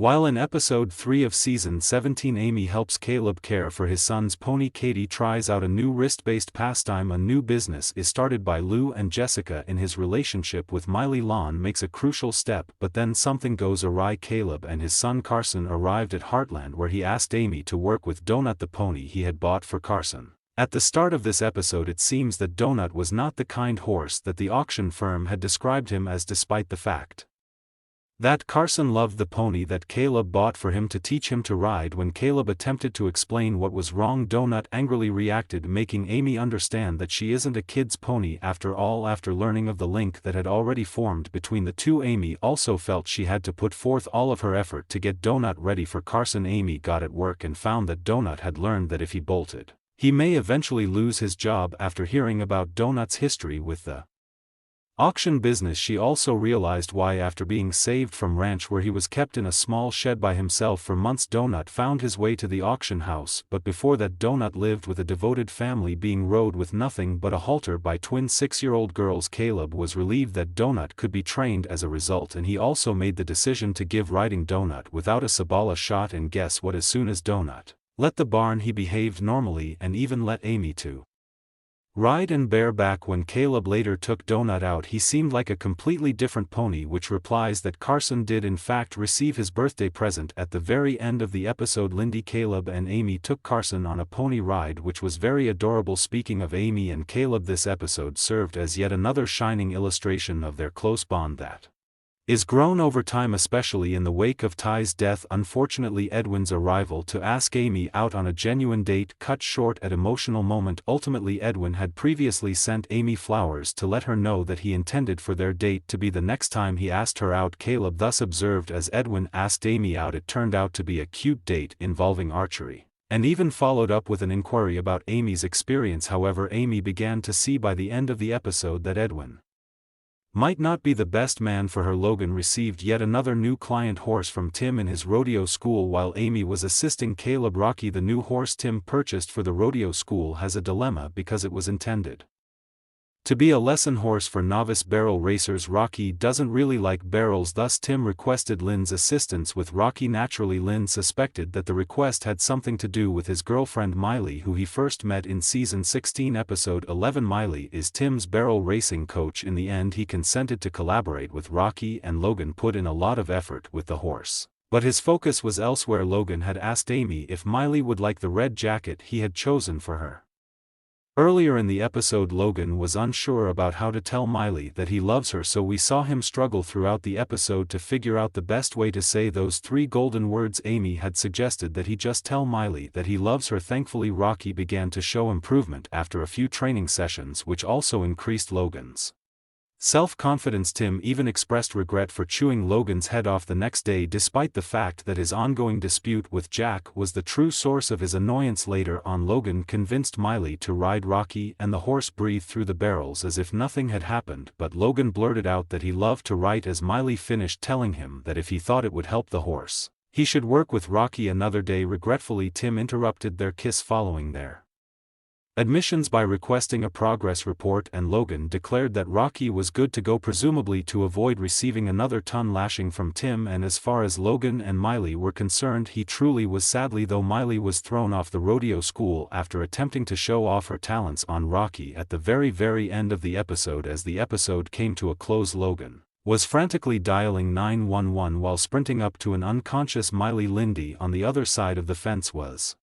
While in episode 3 of season 17 Amy helps Caleb care for his son's pony, Katie tries out a new wrist-based pastime. A new business is started by Lou, and Jessica in his relationship with Miley Lan makes a crucial step, but then something goes awry. Caleb and his son Carson arrived at Heartland, where he asked Amy to work with Donut, the pony he had bought for Carson. At the start of this episode it seems that Donut was not the kind horse that the auction firm had described him as, despite the fact that Carson loved the pony that Caleb bought for him to teach him to ride. When Caleb attempted to explain what was wrong, Donut angrily reacted, making Amy understand that she isn't a kid's pony after all. After learning of the link that had already formed between the two, Amy also felt she had to put forth all of her effort to get Donut ready for Carson. Amy got at work and found that Donut had learned that if he bolted, he may eventually lose his job. After hearing about Donut's history with the auction business, she also realized why. After being saved from ranch where he was kept in a small shed by himself for months, Donut found his way to the auction house, but before that Donut lived with a devoted family, being rode with nothing but a halter by twin 6-year-old girls. Caleb was relieved that Donut could be trained as a result, and he also made the decision to give riding Donut without a sabala shot. And guess what? As soon as Donut left the barn, he behaved normally and even let Amy to ride and bareback. When Caleb later took Donut out, he seemed like a completely different pony, which replies that Carson did in fact receive his birthday present. At the very end of the episode, Lindy, Caleb and Amy took Carson on a pony ride, which was very adorable. Speaking of Amy and Caleb, this episode served as yet another shining illustration of their close bond that is grown over time, especially in the wake of Ty's death. Unfortunately, Edwin's arrival to ask Amy out on a genuine date cut short at emotional moment. Ultimately, Edwin had previously sent Amy flowers to let her know that he intended for their date to be the next time he asked her out. Caleb thus observed as Edwin asked Amy out. It turned out to be a cute date involving archery, and even followed up with an inquiry about Amy's experience. However, Amy began to see by the end of the episode that Edwin might not be the best man for her. Logan received yet another new client horse from Tim in his rodeo school while Amy was assisting Caleb. Rocky, the new horse Tim purchased for the rodeo school, has a dilemma because it was intended to be a lesson horse for novice barrel racers. Rocky doesn't really like barrels, thus Tim requested Lynn's assistance with Rocky. Naturally, Lynn suspected that the request had something to do with his girlfriend Miley, who he first met in season 16 episode 11. Miley is Tim's barrel racing coach. In the end, he consented to collaborate with Rocky, and Logan put in a lot of effort with the horse, but his focus was elsewhere. Logan had asked Amy if Miley would like the red jacket he had chosen for her. Earlier in the episode, Logan was unsure about how to tell Miley that he loves her, so we saw him struggle throughout the episode to figure out the best way to say those 3 golden words. Amy had suggested that he just tell Miley that he loves her. Thankfully, Rocky began to show improvement after a few training sessions, which also increased Logan's self-confidence. Tim even expressed regret for chewing Logan's head off the next day, despite the fact that his ongoing dispute with Jack was the true source of his annoyance. Later on, Logan convinced Miley to ride Rocky, and the horse breathed through the barrels as if nothing had happened, but Logan blurted out that he loved to ride as Miley finished telling him that if he thought it would help the horse, he should work with Rocky another day. Regretfully, Tim interrupted their kiss following their admissions by requesting a progress report, and Logan declared that Rocky was good to go, presumably to avoid receiving another ton lashing from Tim. And as far as Logan and Miley were concerned, he truly was. Sadly though, Miley was thrown off the rodeo school after attempting to show off her talents on Rocky. At the very end of the episode, as the episode came to a close, Logan was frantically dialing 911 while sprinting up to an unconscious Miley Lindy on the other side of the fence was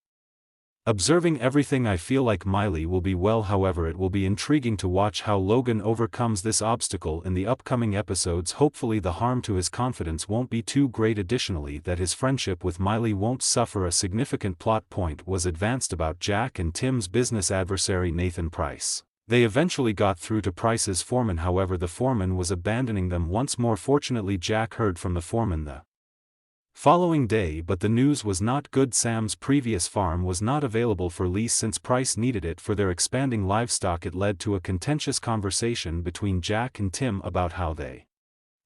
observing everything. I feel like Miley will be well, however it will be intriguing to watch how Logan overcomes this obstacle in the upcoming episodes. Hopefully the harm to his confidence won't be too great. Additionally, that his friendship with Miley won't suffer. A significant plot point was advanced about Jack and Tim's business adversary Nathan Price. They eventually got through to Price's foreman, however the foreman was abandoning them once more. Fortunately, Jack heard from the foreman the following day, but the news was not good. Sam's previous farm was not available for lease since Price needed it for their expanding livestock. It led to a contentious conversation between Jack and Tim about how they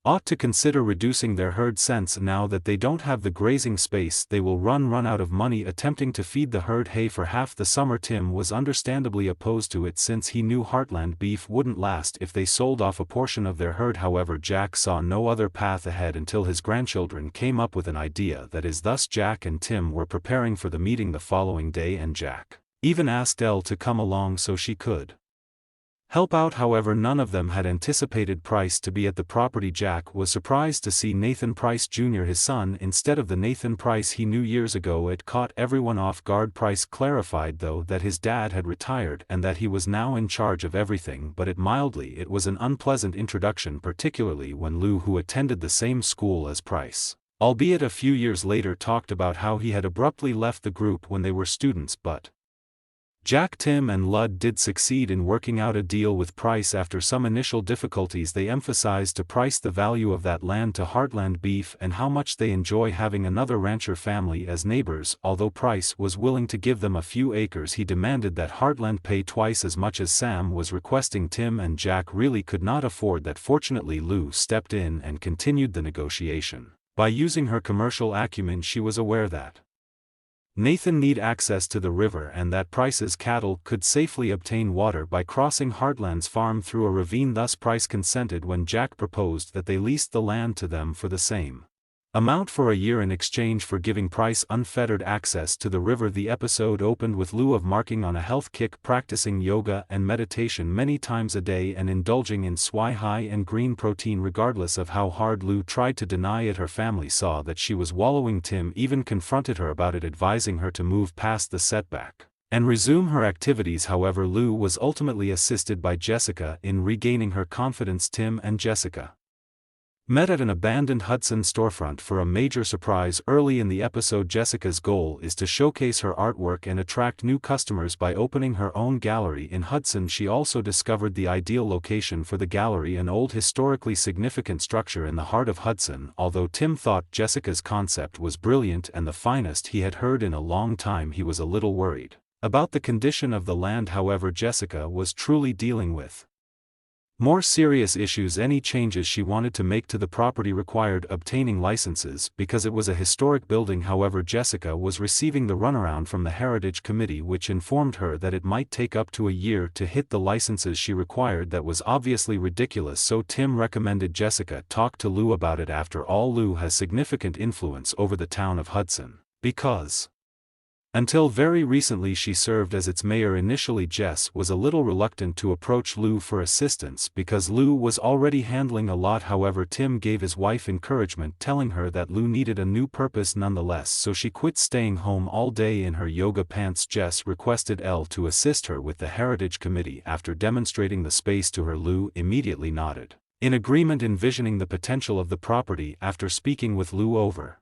ought to consider reducing their herd since now that they don't have the grazing space they will run out of money attempting to feed the herd hay for half the summer. Tim was understandably opposed to it since he knew Heartland beef wouldn't last if they sold off a portion of their herd. However, Jack saw no other path ahead until his grandchildren came up with an idea. That is, thus Jack and Tim were preparing for the meeting the following day, and Jack even asked Elle to come along so she could help out. However, none of them had anticipated Price to be at the property. Jack was surprised to see Nathan Price Jr., his son, instead of the Nathan Price he knew years ago. It caught everyone off guard. Price clarified though that his dad had retired and that he was now in charge of everything, but it was an unpleasant introduction, particularly when Lou, who attended the same school as Price, albeit a few years later, talked about how he had abruptly left the group when they were students. But Jack, Tim and Lud did succeed in working out a deal with Price. After some initial difficulties, they emphasized to Price the value of that land to Heartland beef and how much they enjoy having another rancher family as neighbors. Although Price was willing to give them a few acres, he demanded that Heartland pay twice as much as Sam was requesting. Tim and Jack really could not afford that. Fortunately, Lou stepped in and continued the negotiation. By using her commercial acumen, she was aware that Nathan needed access to the river and that Price's cattle could safely obtain water by crossing Heartland's farm through a ravine. Thus Price consented when Jack proposed that they leased the land to them for the same amount for a year in exchange for giving Price unfettered access to the river. The episode opened with Lou marking on a health kick, practicing yoga and meditation many times a day and indulging in swai high and green protein. Regardless of how hard Lou tried to deny it, her family saw that she was wallowing. Tim even confronted her about it, advising her to move past the setback and resume her activities. However, Lou was ultimately assisted by Jessica in regaining her confidence. Tim and Jessica met at an abandoned Hudson storefront for a major surprise. Early in the episode, Jessica's goal is to showcase her artwork and attract new customers by opening her own gallery in Hudson. She also discovered the ideal location for the gallery, an old historically significant structure in the heart of Hudson. Although Tim thought Jessica's concept was brilliant and the finest he had heard in a long time, he was a little worried about the condition of the land. However, Jessica was truly dealing with more serious issues. Any changes she wanted to make to the property required obtaining licenses because it was a historic building. However, Jessica was receiving the runaround from the Heritage Committee, which informed her that it might take up to a year to hit the licenses she required. That was obviously ridiculous, so Tim recommended Jessica talk to Lou about it. After all, Lou has significant influence over the town of Hudson because until very recently she served as its mayor. Initially, Jess was a little reluctant to approach Lou for assistance because Lou was already handling a lot. However, Tim gave his wife encouragement, telling her that Lou needed a new purpose nonetheless, so she quit staying home all day in her yoga pants. Jess requested Elle to assist her with the Heritage Committee. After demonstrating the space to her, Lou immediately nodded in agreement, envisioning the potential of the property. After speaking with Lou over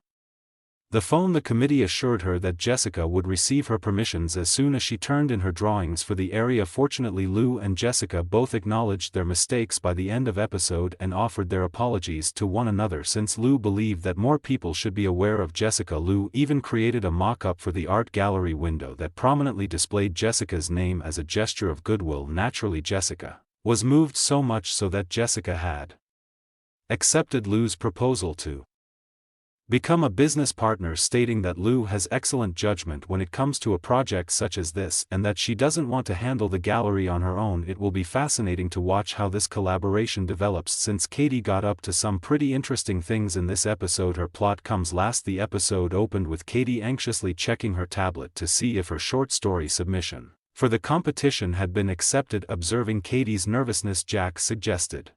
the phone, the committee assured her that Jessica would receive her permissions as soon as she turned in her drawings for the area. Fortunately, Lou and Jessica both acknowledged their mistakes by the end of episode and offered their apologies to one another. Since Lou believed that more people should be aware of Jessica, Lou even created a mock-up for the art gallery window that prominently displayed Jessica's name as a gesture of goodwill. Naturally, Jessica was moved so much so that Jessica had accepted Lou's proposal to become a business partner, stating that Lou has excellent judgment when it comes to a project such as this and that she doesn't want to handle the gallery on her own. It will be fascinating to watch how this collaboration develops, since Katie got up to some pretty interesting things in this episode. Her plot comes last. The episode opened with Katie anxiously checking her tablet to see if her short story submission for the competition had been accepted. Observing Katie's nervousness, Jack suggested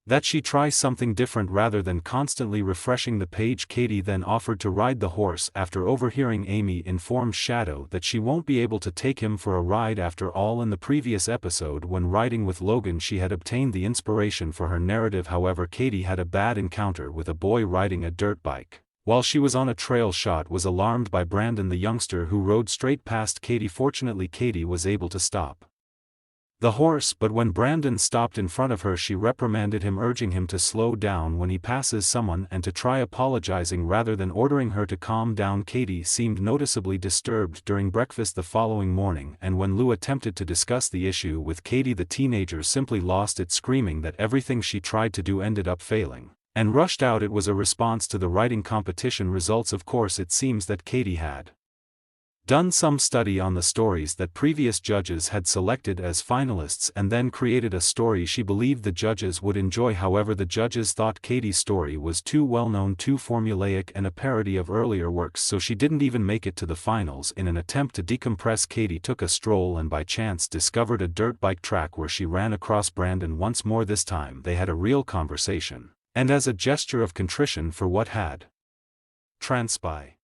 that she try something different rather than constantly refreshing the page. Katie then offered to ride the horse. After overhearing Amy inform Shadow that she won't be able to take him for a ride. After all, in the previous episode when riding with Logan she had obtained the inspiration for her narrative. However, Katie had a bad encounter with a boy riding a dirt bike while she was on a trail. Shot was alarmed by Brandon, the youngster who rode straight past Katie. Fortunately, Katie was able to stop the horse, but when Brandon stopped in front of her she reprimanded him, urging him to slow down when he passes someone and to try apologizing rather than ordering her to calm down. Katie seemed noticeably disturbed during breakfast the following morning, and when Lou attempted to discuss the issue with Katie, the teenager simply lost it, screaming that everything she tried to do ended up failing. and rushed out. It was a response to the writing competition results. Of course, it seems that Katie had done some study on the stories that previous judges had selected as finalists and then created a story she believed the judges would enjoy. However, the judges thought Katie's story was too well-known, too formulaic, and a parody of earlier works, so she didn't even make it to the finals. In an attempt to decompress, Katie took a stroll and by chance discovered a dirt bike track where she ran across Brandon once more. This time they had a real conversation, and as a gesture of contrition for what had transpired,